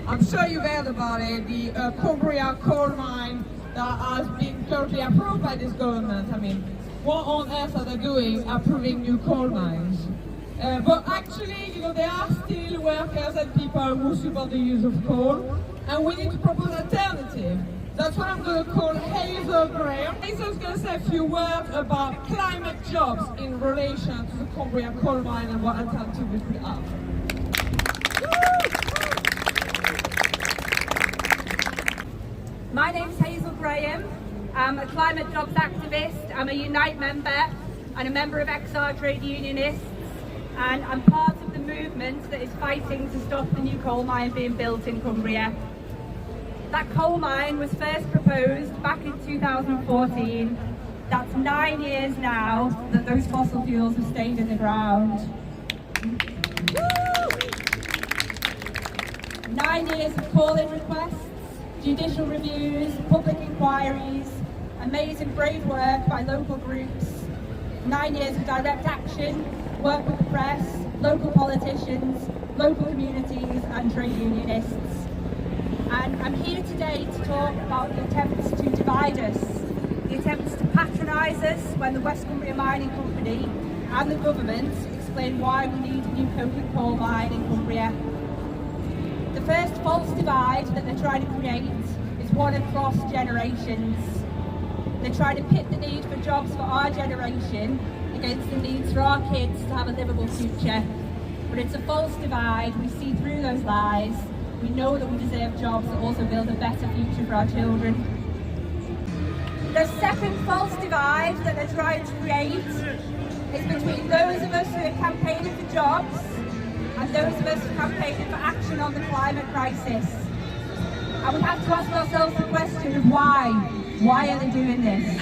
I'm sure you've heard about it, the Cumbria coal mine that has been currently approved by this government. I mean, what on earth are they doing approving new coal mines? But actually, you know, there are still workers and people who support the use of coal, and we need to propose alternative. That's what I'm going to call Hazel Graham. Hazel's going to say a few words about climate jobs in relation to the Cumbria coal mine and what alternative we could have. My name's Hazel Graham. I'm a climate jobs activist. I'm a Unite member and a member of XR Trade Unionists, and I'm part of the movement that is fighting to stop the new coal mine being built in Cumbria. That coal mine was first proposed back in 2014. That's 9 years now that those fossil fuels have stayed in the ground. 9 years of call-in requests, judicial reviews, public inquiries, amazing brave work by local groups, 9 years of direct action, work with the press, local politicians, local communities and trade unionists. And I'm here today to talk about the attempts to divide us, the attempts to patronise us when the West Cumbria Mining Company and the government explain why we need a new coking coal mine in Cumbria. The first false divide that they're trying to create is one across generations. They're trying to pit the need for jobs for our generation against the needs for our kids to have a livable future. But it's a false divide. We see through those lies. We know that we deserve jobs that also build a better future for our children. The second false divide that they're trying to create is between those of us who are campaigning for jobs and those of us campaigning for action on the climate crisis. And we have to ask ourselves the question of why. Why are they doing this?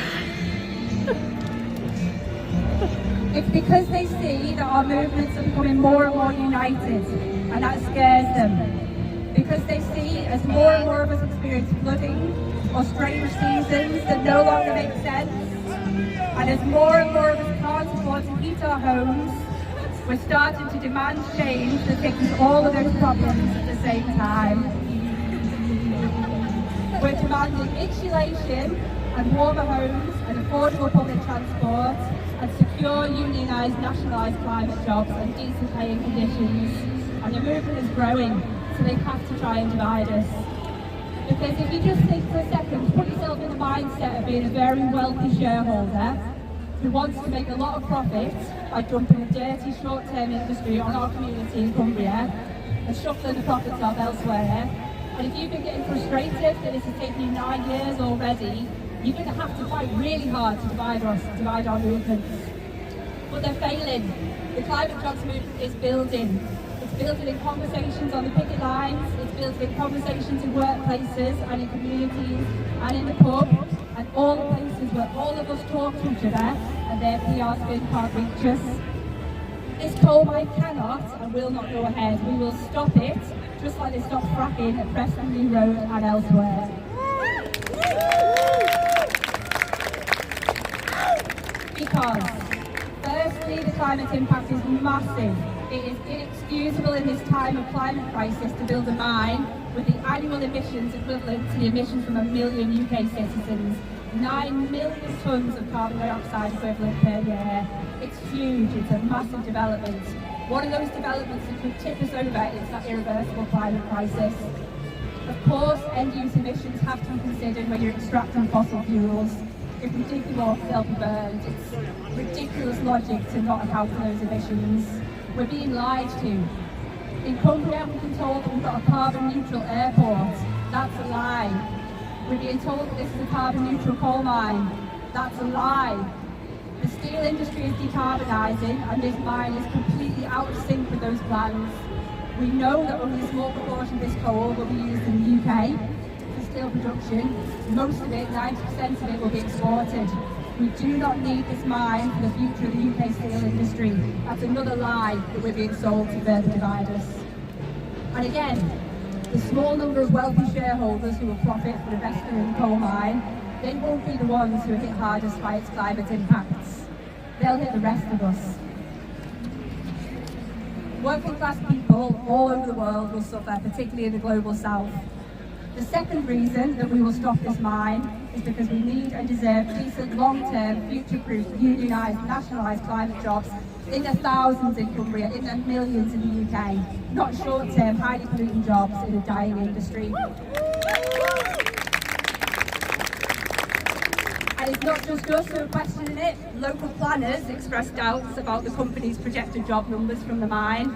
It's because they see that our movements are becoming more and more united, and that scares them. Because they see as more and more of us experience flooding or strange seasons that no longer make sense, and as more and more of us can't afford to heat our homes, we're starting to demand change that fixes all of those problems at the same time. We're demanding insulation and warmer homes and affordable public transport and secure unionised, nationalised climate jobs and decent paying conditions. And the movement is growing, so they have to try and divide us. Because if you just think for a second, put yourself in the mindset of being a very wealthy shareholder who wants to make a lot of profit by dumping a dirty short-term industry on our community in Cumbria and shuffling the profits off elsewhere. And if you've been getting frustrated that this has taken you 9 years already, you're going to have to fight really hard to divide our movements. But they're failing. The climate jobs movement is building. It's building in conversations on the picket lines, it's building in conversations in workplaces and in communities and in the pub and all the places where all of us talk to each other and their PR spin can't reach us. This coal mine cannot and will not go ahead. We will stop it, just like they stopped fracking at Prestonby Road and elsewhere. Because, firstly, the climate impact is massive. It is inexcusable in this time of climate crisis to build a mine with the annual emissions equivalent to the emissions from 1 million UK citizens. 9 million tonnes of carbon dioxide equivalent per year. It's huge, it's a massive development. One of those developments that could tip us over is that irreversible climate crisis. Of course, end-use emissions have to be considered when you're extracting fossil fuels. If we dig them off, they'll be burned. It's ridiculous logic to not account for those emissions. We're being lied to. In Cumbria, we've been told that we've got a carbon-neutral airport. That's a lie. We're being told that this is a carbon-neutral coal mine. That's a lie. The steel industry is decarbonising, and this mine is completely out of sync with those plans. We know that only a small proportion of this coal will be used in the UK for steel production. Most of it, 90% of it, will be exported. We do not need this mine for the future of the UK steel industry. That's another lie that we're being sold to further divide us. And again, the small number of wealthy shareholders who will profit from investing in the coal mine, they won't be the ones who are hit hardest by its climate impacts. They'll hit the rest of us. Working class people all over the world will suffer, particularly in the global south. The second reason that we will stop this mine is because we need and deserve decent, long-term, future-proof, unionised, nationalised climate jobs in the thousands in Cumbria, in the millions in the UK, not short-term, highly polluting jobs in a dying industry. And it's not just us who are questioning it. Local planners expressed doubts about the company's projected job numbers from the mine.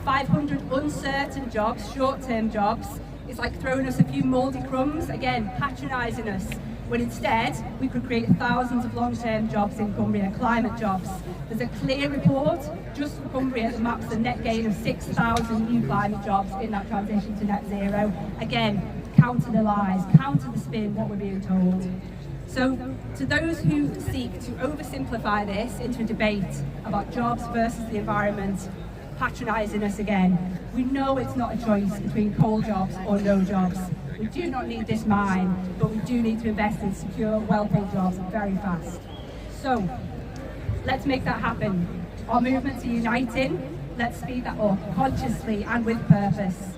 500 uncertain jobs, short-term jobs. It's like throwing us a few mouldy crumbs, again, patronising us, when instead we could create thousands of long-term jobs in Cumbria, climate jobs. There's a clear report just for Cumbria that maps a net gain of 6,000 new climate jobs in that transition to net zero. Again, counter the lies, counter the spin, what we're being told. So, to those who seek to oversimplify this into a debate about jobs versus the environment, patronising us again, we know it's not a choice between coal jobs or no jobs. We do not need this mine, but we do need to invest in secure, well-paid jobs very fast. So, let's make that happen. Our movements are uniting. Let's speed that up, consciously and with purpose.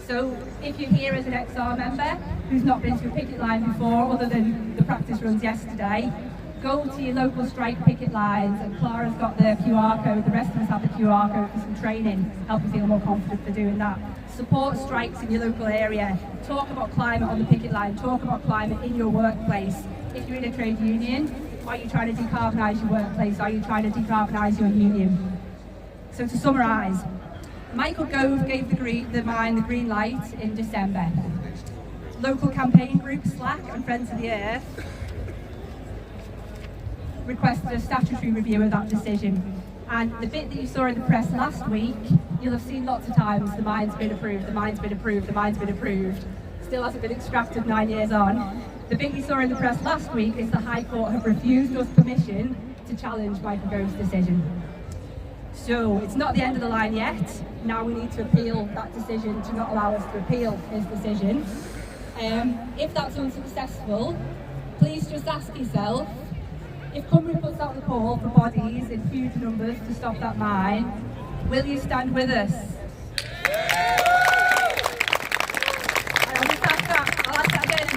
So, if you're here as an XR member who's not been to a picket line before, other than the practice runs yesterday, go to your local strike picket lines, and Clara's got the QR code, the rest of us have the QR code for some training, help you feel more confident for doing that. Support strikes in your local area, talk about climate on the picket line, talk about climate in your workplace. If you're in a trade union, are you trying to decarbonise your workplace? Are you trying to decarbonise your union? So to summarise, Michael Gove gave the mine the green light in December. Local campaign groups Slack and Friends of the Earth requested a statutory review of that decision. And the bit that you saw in the press last week, you'll have seen lots of times, the mine's been approved, the mine's been approved, the mine's been approved. Still hasn't been extracted 9 years on. The bit you saw in the press last week is the High Court have refused us permission to challenge Michael Gove's decision. So it's not the end of the line yet. Now we need to appeal that decision to not allow us to appeal his decision. If that's unsuccessful, please just ask yourself, if Cumbria puts out the call for bodies in huge numbers to stop that mine, will you stand with us? And I'll ask that again,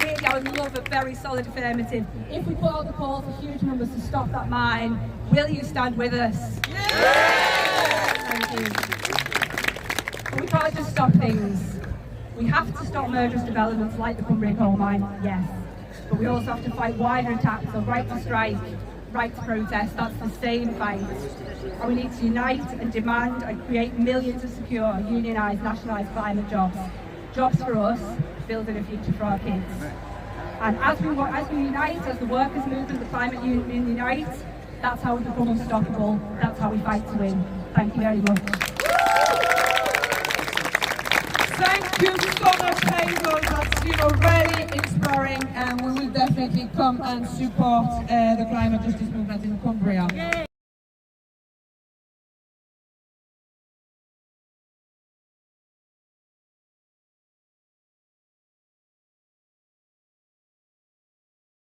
really, I would love a very solid affirmative. If we put out the call for huge numbers to stop that mine, will you stand with us? Thank you. But we can't just stop things. We have to stop murderous developments like the Cumbria coal mine, yes. But we also have to fight wider attacks on right to strike, right to protest. That's the same fight. And we need to unite and demand and create millions of secure, unionised, nationalised climate jobs. Jobs for us, building a future for our kids. And as we unite, as the workers' movement, the climate union unites, that's how we become unstoppable. That's how we fight to win. Thank you very much. Thank you so much, Hazel. That's very inspiring, and we will definitely come and support the climate justice movement in Cumbria.